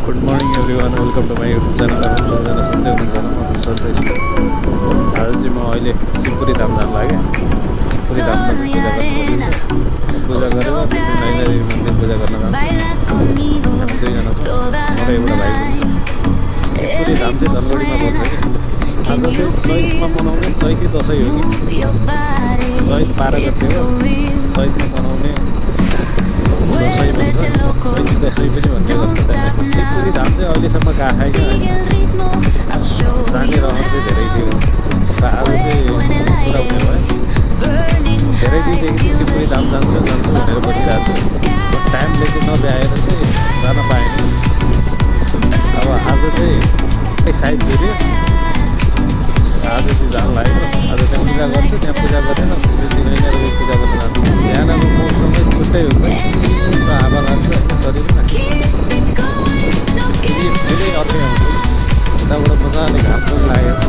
Good morning everyone, welcome to my YouTube channel. सबैजना सन्चै हुनुहुन्छ होला। म सन्चै छु। आज चाहिँ म अहिले शिवपुरी धाम जान लागेँ। शिवपुरी धाममा पूजा गरेर नैनादेवी मन्दिर पूजा गर्न जान्छु। दुईजना छ, म र एउटा भाइ हुन्छ। शिवपुरी धाम चाहिँ धनगढीमा पर्छ कि। आज चाहिँ चैतमा मनाउने चैती दसैँ हो कि चैत 12 गते हो। चैतमा मनाउने दसैँ भन्छ, चैती दसैँ पनि भन्ने गर्छ। शिवपुरी धाम चाहिँ अहिलेसम्म गएको छैन होइन। जाने रहर चाहिँ धेरै थियो। आज चाहिँ पुरा हुने भयो। धेरै दिनदेखि चाहिँ शिवपुरी धाम जान्छु भनेर बसिरहेको छु। टाइमले चाहिँ नभ्याएर चाहिँ जान पाएन। अब आज चाहिँ साइड जुर्यो। आज चाहिँ जान लाग्यो। आज त्यहाँ पूजा गर्छु। त्यहाँ पूजा गरेर नैनादेवी पूजा गर्न जान्छु। बिहानको मौसमै छुट्टै हुन्छ। हावा लाग्छ शरीरमा। फेरि अर्कै आउँछ। यताबाट मजाले घाम पनि लागेको छ।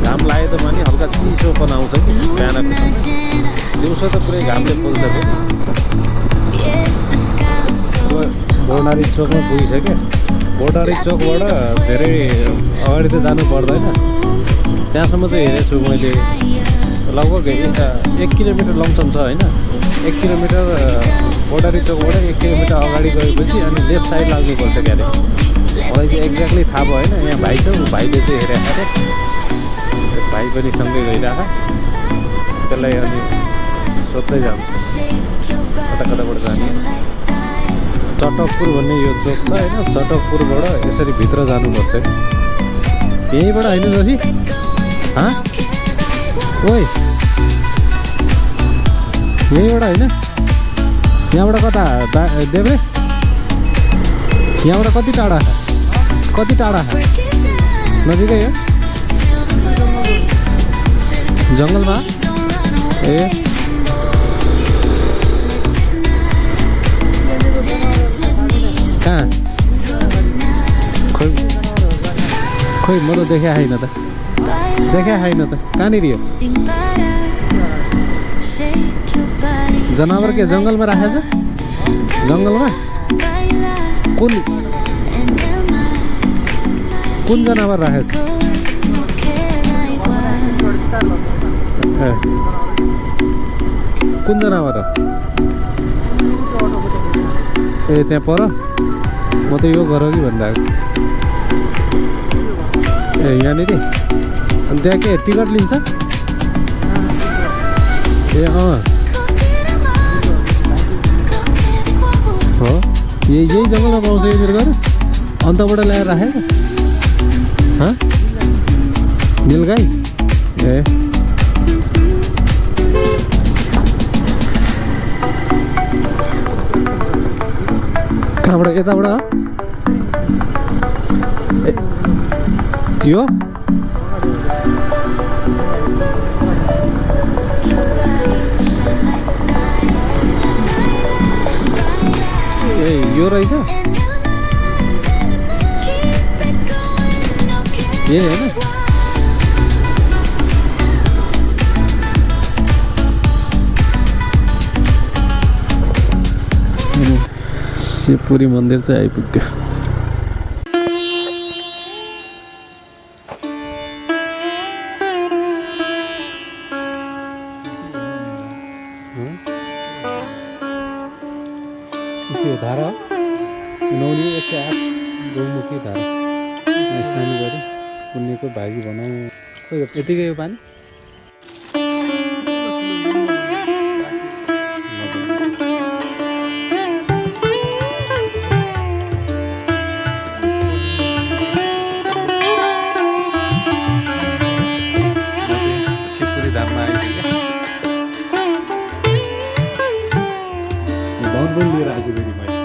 घाम लाग्यो त पनि हल्का चिसोपन आउँछ कि बिहानको समय। दिउँसो त पुरै घामले पोल्छ कि। बोर्डारी चोकमा पुगिसक्यो। बोर्डारी चोकबाट धेरै अगाडि त जानु पर्दैन। त्यहाँसम्म चाहिँ हेरेको छु मैले। लगभग 1 किलोमिटर लमसम छ होइन। 1 किलोमिटर बोर्डारी चोकबाट 1 किलोमिटर अगाडि गएपछि अनि लेफ्ट साइड लाग्नुपर्छ क्यारे। मलाई चाहिँ एक्ज्याक्टली थाहा भएन। यहाँ भाइ छ, भाइले चाहिँ हेरेको थियो। भाइ पनि सँगै गइरहेको। त्यसलाई अनि सोध्दै जान्छ कता कताबाट जाने। चटकपुर भन्ने यो चोक छ होइन। चटकपुरबाट यसरी भित्र जानुपर्छ। यहीँबाट होइन जोसी? ओइ यहीँबाट होइन? यहाँबाट कता देब्रे? यहाँबाट कति टाढा? कति टाढा? नजिकै हो? जङ्गलमा? ए कहाँ? खोइ म त देखा छैन त। देखा छैन त। कहाँनिर हो? जनावर के जङ्गलमा राखेको छ? जङ्गलमा? कुन जनावर राखेको छ? कुन जनावर हो? ए त्यहाँ पर? म त यो घर हो कि भनिरहेको। ए यहाँनिर? अनि त्यहाँ के टिकट लिन्छ? ए हो यही जङ्गलमा पाउँछ यो मेरो घर? अन्तबाट ल्याएर राखेको? नीलगाई? ए कहाँबाट? यताबाट यो ए यो रहेछ? ए होइन? शिवपुरी मन्दिर चाहिँ आइपुग्यो। धारा नौनी 108 गौमुखी धारा स्नान गरी पुण्यको भागी बनाऊ। यतिकै हो पानी? शिवपुरी धाममा आइपुग्यो। बाहुन पनि लिएर आएको छु फेरि मैले।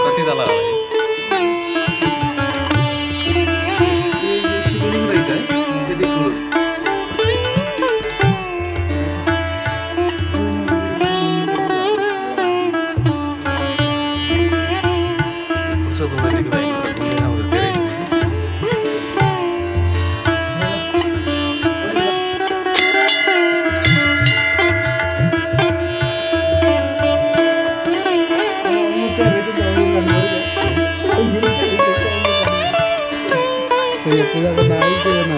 कति तला हो? पूजा गर्न आइदिएन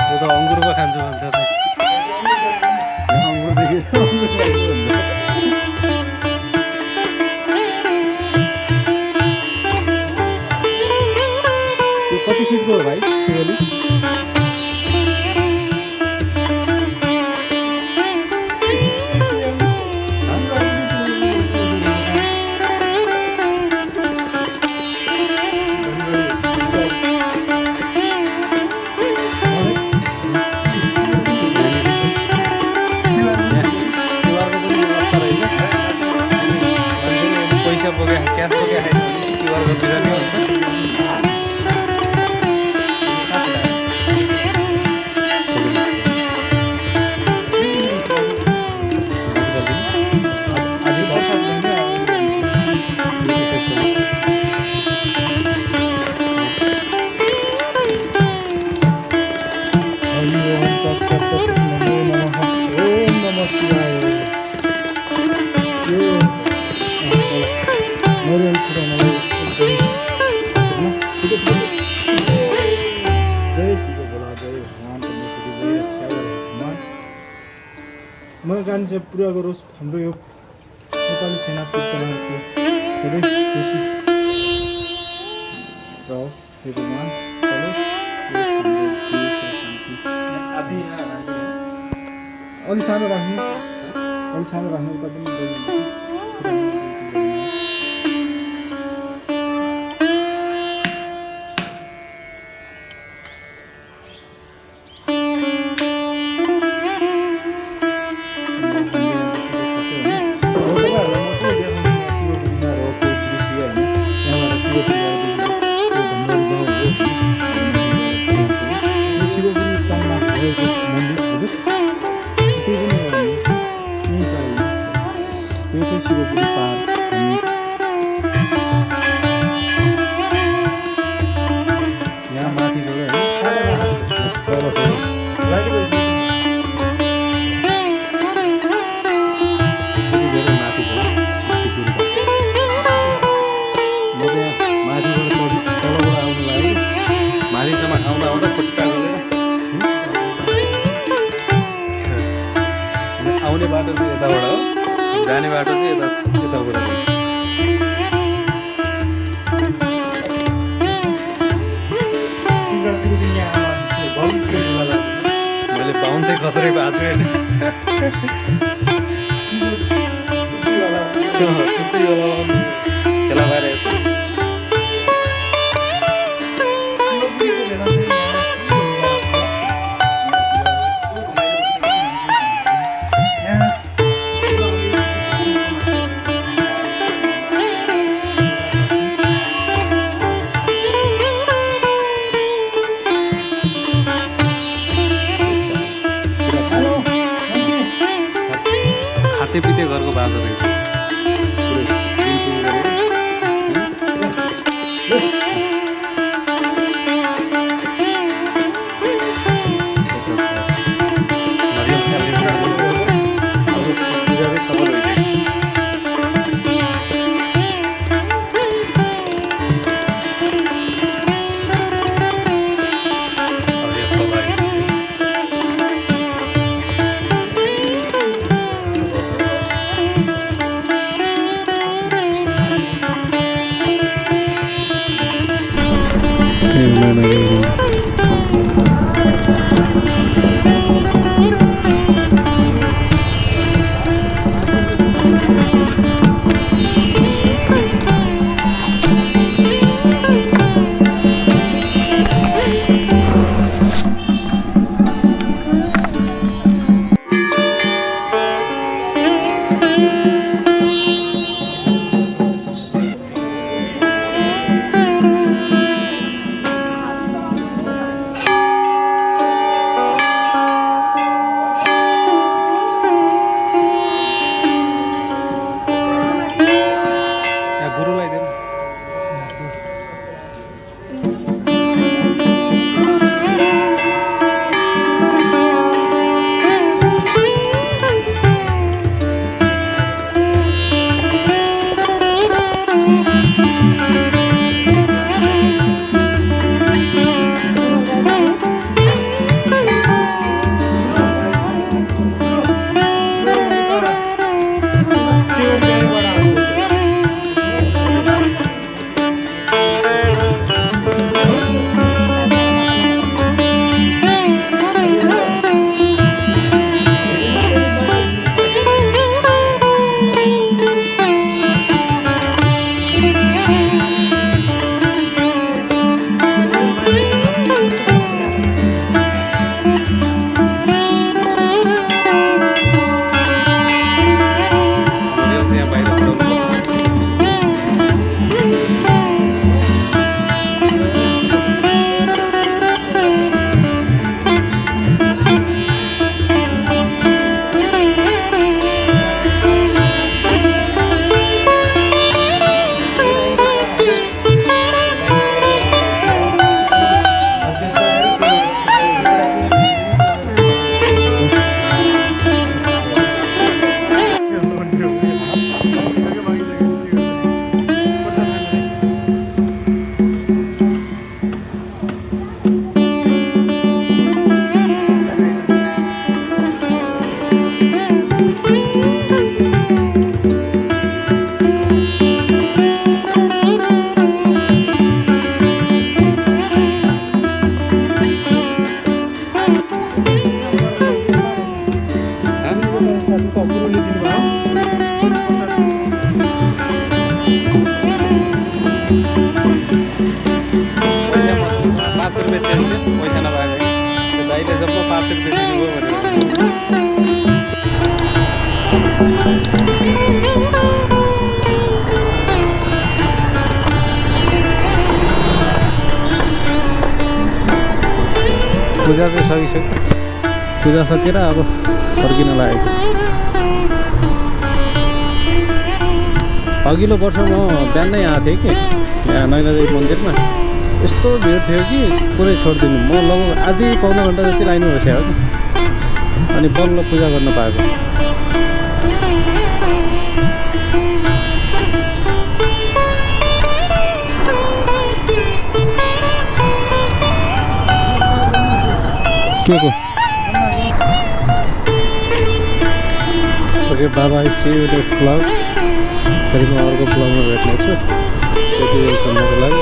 यो त अङ्गुर पो खान्छु भन्छ त कति फिटको हो भाइ शिवली पैसा बोके क्यास बोके खाइदियो भने क्युआर गरिदिएर नि हुन्छ म गान्छे पुरा गरोस् हाम्रो यो नेपाली सेना कीर्तनको सधैँ खुसी रहोस् हे भगवान चलोस् अलि सानो राख्नु उता पनि शिवपुरी पार्क यहाँ माथिबाट माथिसम्म आउँदा आउँदा खुट्टा आउने बाटो चाहिँ यताबाट हो जाने बाटो चाहिँ यताबाट मैले पाउन चाहिँ खतरै भएको छु होइन खेला बाहिर खाते पिते घरको बाँदो रहेछ पुरै यहाँ बाहिर पठाउनु पर्छ। पैसा नभएको त्यो दाइले जब 5 रुपियाँ दिनुभयो भनेर पूजा चाहिँ सकिसक्यो। पूजा सकेर अब फर्किन लागेको। अघिल्लो वर्ष म बिहानै आएको थिएँ कि यहाँ नैनादेवी मन्दिरमा यस्तो भिड थियो कि पुरै छोडिदिनु। म लगभग आधी पाउना घन्टा जति लाइनमा बसेको हो कि अनि बल्ल पूजा गर्न पाएको। के को ओके बाबा सी यु नेक्स्ट ब्लग। फेरि म अर्को ब्लगमा भेट्नेछु। त्यति बेलसम्मको लागि